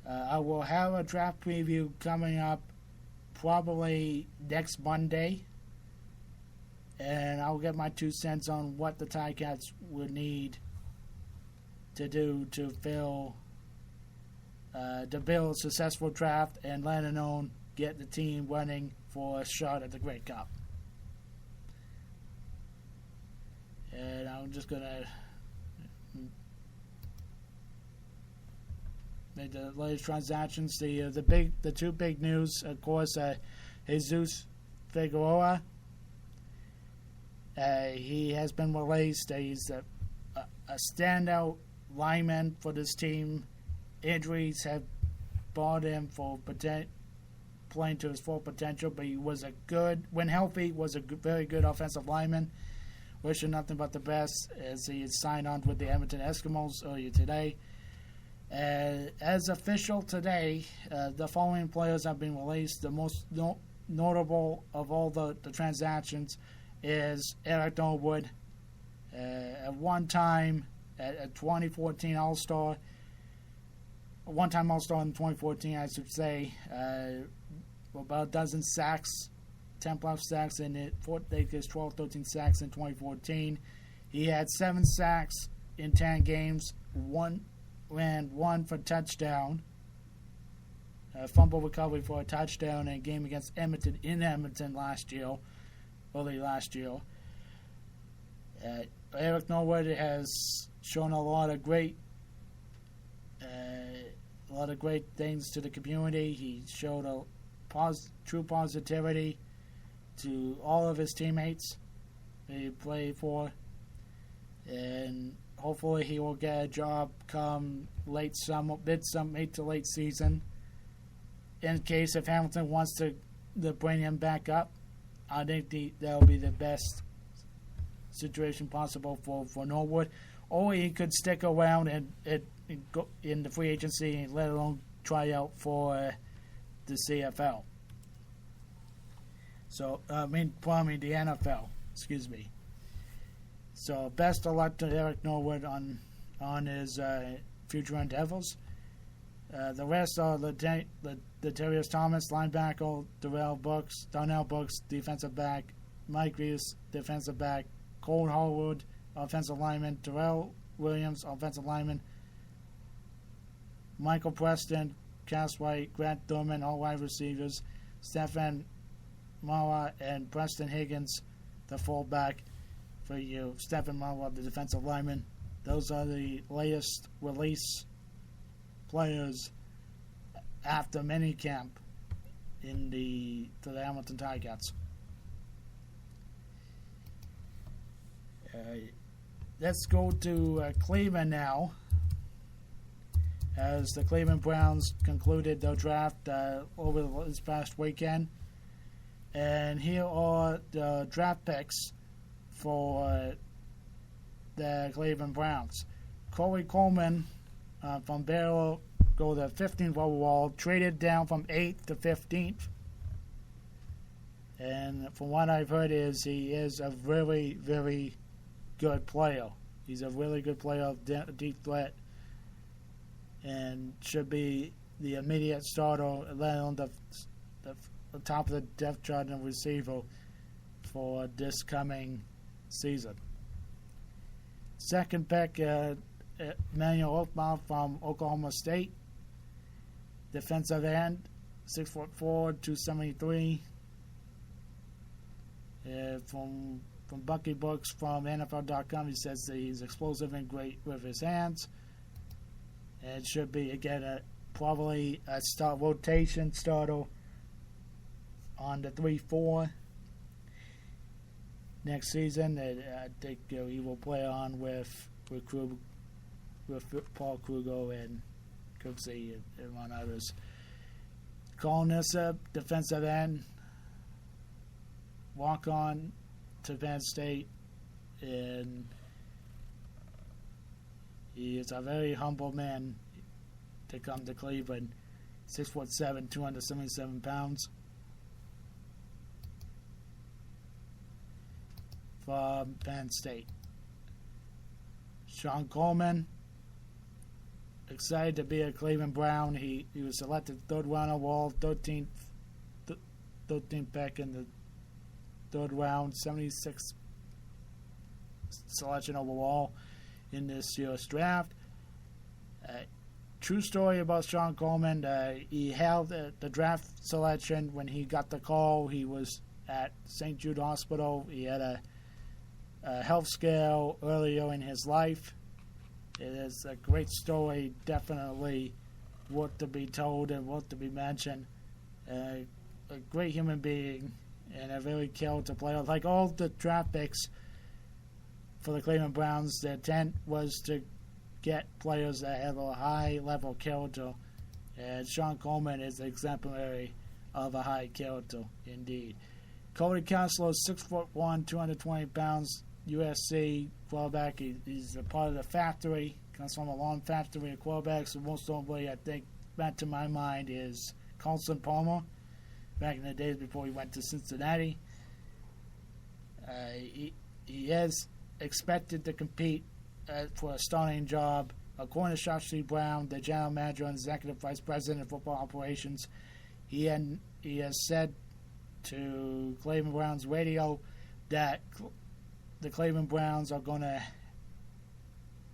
I will have a draft preview coming up probably next Monday, and I'll get my 2 cents on what the Ticats would need to do to build a successful draft and let alone get the team running for a shot at the Grey Cup. And I'm just gonna make the latest transactions. The two big news, of course, Jesus Figueroa. He has been released. He's a standout lineman for this team. Injuries have brought him for playing to his full potential, but he was when healthy, was a very good offensive lineman. Wishing nothing but the best as he signed on with the Edmonton Eskimos earlier today. As official today, the following players have been released. The most notable of all the transactions is Eric Norwood, at one time a 2014 All-Star, a one-time All-Star in 2014, I should say, about a dozen sacks, 10-plus sacks in it, 12, 13 sacks in 2014. He had 7 sacks in 10 games, one for touchdown, fumble recovery for a touchdown in a game against Edmonton in Edmonton early last year. Eric Norwood has shown a lot of great things to the community. He showed a true positivity to all of his teammates that he played for, and hopefully he will get a job come mid to late season. In case if Hamilton wants to bring him back up, I think that will be the best situation possible for Norwood. Or he could stick around and go in the free agency and let alone try out for the CFL. So, the NFL, excuse me. So, best of luck to Eric Norwood on his future endeavors. The rest are Darius Thomas, linebacker, Donnell Brooks, defensive back, Mike Reese, defensive back, Cole Harwood, offensive lineman, Terrell Williams, offensive lineman, Michael Preston, Cass White, Grant Thurman, all wide receivers, Stephen Mara and Preston Higgins, the fullback for you. Stephen Mara, the defensive lineman. Those are the latest release players after minicamp to the Hamilton Ticats. Let's go to Cleveland now, as the Cleveland Browns concluded their draft over this past weekend. And here are the draft picks for the Cleveland Browns. Corey Coleman from Baylor go to 15th overall, traded down from 8th to 15th. And from what I've heard he is a very, very good player. He's a really good player, deep threat, and should be the immediate starter, let alone the top of the depth chart and receiver for this coming season. Second pick, Emmanuel Oakmont from Oklahoma State, defensive end, 6'4", 273. From Bucky Brooks from NFL.com, he says that he's explosive and great with his hands. And it should be, again, probably a rotation starter on the 3-4 next season. I think he will play on with Paul Kruger and Cooksey and one others. Colin Nissa, defensive end, walk on to Penn State, and he is a very humble man to come to Cleveland. 6'7", 277 pounds. From Penn State. Sean Coleman, excited to be a Cleveland Brown. He was selected third round overall, 13th pick in the third round, 76th selection overall in this year's draft. True story about Sean Coleman. He held the draft selection when he got the call. He was at St. Jude Hospital. He had a health scare earlier in his life. It is a great story, definitely worth to be told and worth to be mentioned. A great human being and a very character player. Like all the draft picks for the Cleveland Browns, their intent was to get players that have a high-level character, and Sean Coleman is exemplary of a high character, indeed. Cody Kessler, 6'1", 220 pounds, USC quarterback. He's a part of the factory, comes from a long factory of quarterbacks, and most notably, I think, back to my mind, is Carlson Palmer, back in the days before he went to Cincinnati. He is expected to compete for a starting job. According to Shashi Brown, the general manager and executive vice president of football operations, he has said to Cleveland Browns radio that the Cleveland Browns are going to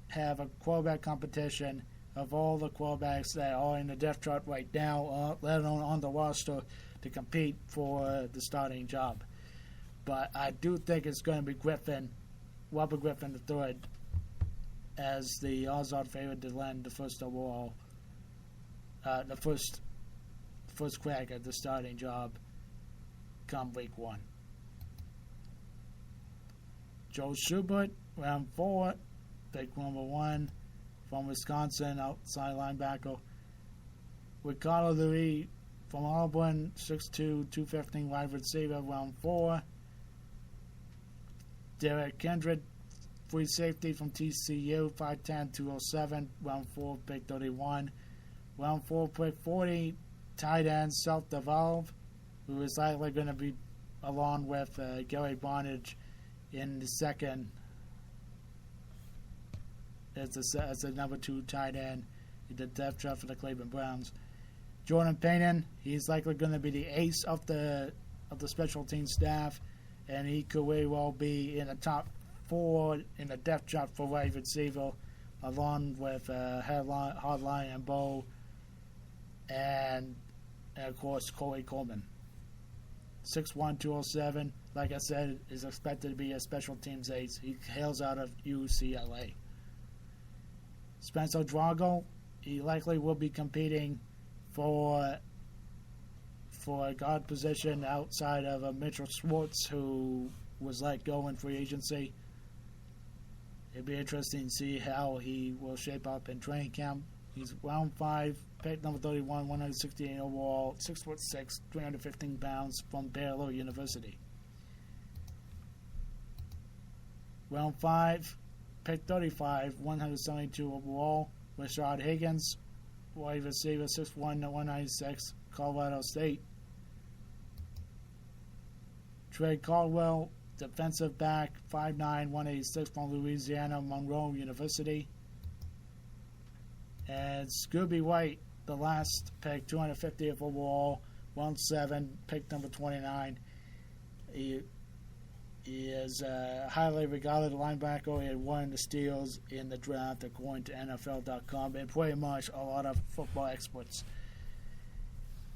have a quarterback competition of all the quarterbacks that are in the depth chart right now, let alone on the roster, to compete for the starting job. But I do think it's going to be Robert Griffin III, as the odds-on favorite to land the first overall, the first crack at the starting job come week 1. Joe Schubert, round 4, pick number 1 from Wisconsin, outside linebacker. Ricardo Louis from Auburn, 6'2", 215 wide receiver, round 4. Derek Kindred, free safety from TCU, 5'10", 207, round 4, pick 31. Round 4, pick 40, tight end, self-devolve, who is likely going to be along with Gary Barnage in the second as the number 2 tight end in the depth chart for the Cleveland Browns. Jordan Payton, he's likely going to be the ace of the special team staff, and he could very well be in the top 4 in the depth chart for wide receiver, along with Hardline and Bo, and of course Corey Coleman. 6'1", 207, like I said, is expected to be a special teams ace. He hails out of UCLA. Spencer Drago, he likely will be competing for a guard position outside of Mitchell Schwartz, who was let go in free agency. It'd be interesting to see how he will shape up in training camp. He's round 5, pick number 31, 168 overall, 6'6", 315 pounds, from Baylor University. Round 5, pick 35, 172 overall, Rashad Higgins, wide receiver, 6'1", 196, Colorado State. Trey Caldwell, defensive back, 5'9", 186, from Louisiana Monroe University. And Scooby White, the last pick, 250th overall, round 7, pick number 29. He is a highly regarded linebacker. He had one of the steals in the draft, according to NFL.com, and pretty much a lot of football experts.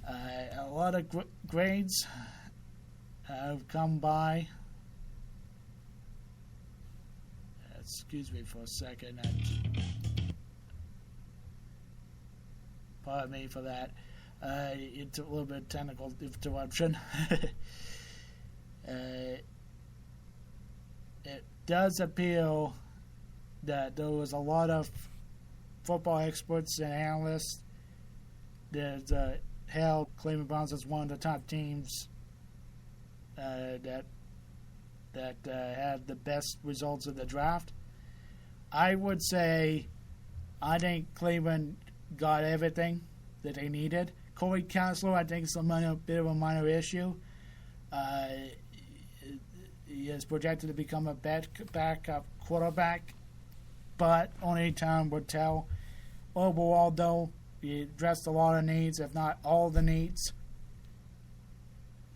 A lot of grades have come by. Excuse me for a second. Pardon me for that. It's a little bit of technical interruption. It does appear that there was a lot of football experts and analysts that held Cleveland Browns as one of the top teams that had the best results of the draft. I would say I think Cleveland got everything that they needed. Corey Kessler, I think, is a bit of a minor issue. He is projected to become a backup quarterback, but only time will tell. overall, though, he addressed a lot of needs, if not all the needs.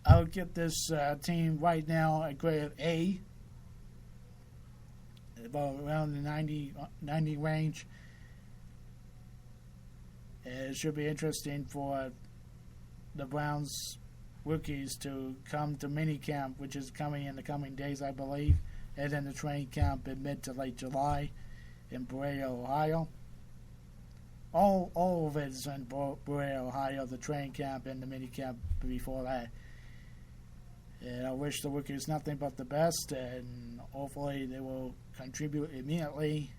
I would get this team right now a grade of A, about around the 90 range. It should be interesting for the Browns rookies to come to minicamp, which is coming in the coming days, I believe, and then the training camp in mid to late July in Berea, Ohio. All of it is in Berea, Ohio, the training camp and the minicamp before that. And I wish the rookies nothing but the best, and hopefully they will contribute immediately,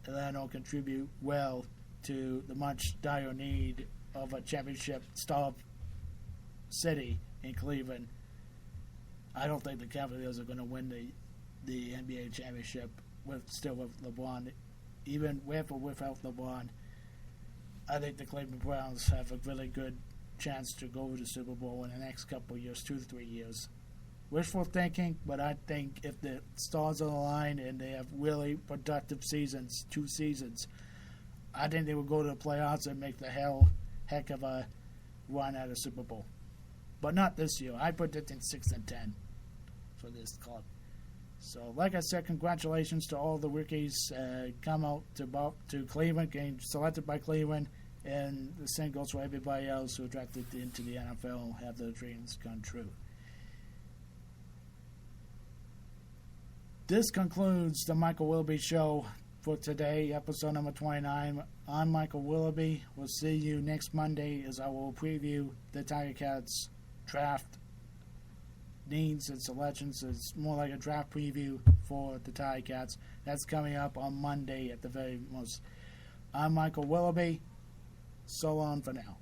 and then they'll contribute well to the much dire need of a championship-starved city in Cleveland. I don't think the Cavaliers are going to win the NBA championship with LeBron, even with or without LeBron. I think the Cleveland Browns have a really good chance to go to the Super Bowl in the next couple of years, 2 to 3 years. Wishful thinking, but I think if the stars are aligned and they have really productive seasons, 2 seasons, I think they will go to the playoffs and make the heck of a run at a Super Bowl. But not this year. I predicted 6-10 for this club. So, like I said, congratulations to all the rookies come out to Cleveland, getting selected by Cleveland, and the same goes for everybody else who are drafted into the NFL and have their dreams come true. This concludes the Michael Willoughby Show for today, episode number 29. I'm Michael Willoughby. We'll see you next Monday as I will preview the Tiger Cats draft needs and selections. It's more like a draft preview for the Tiger Cats. That's coming up on Monday at the very most. I'm Michael Willoughby. So long for now.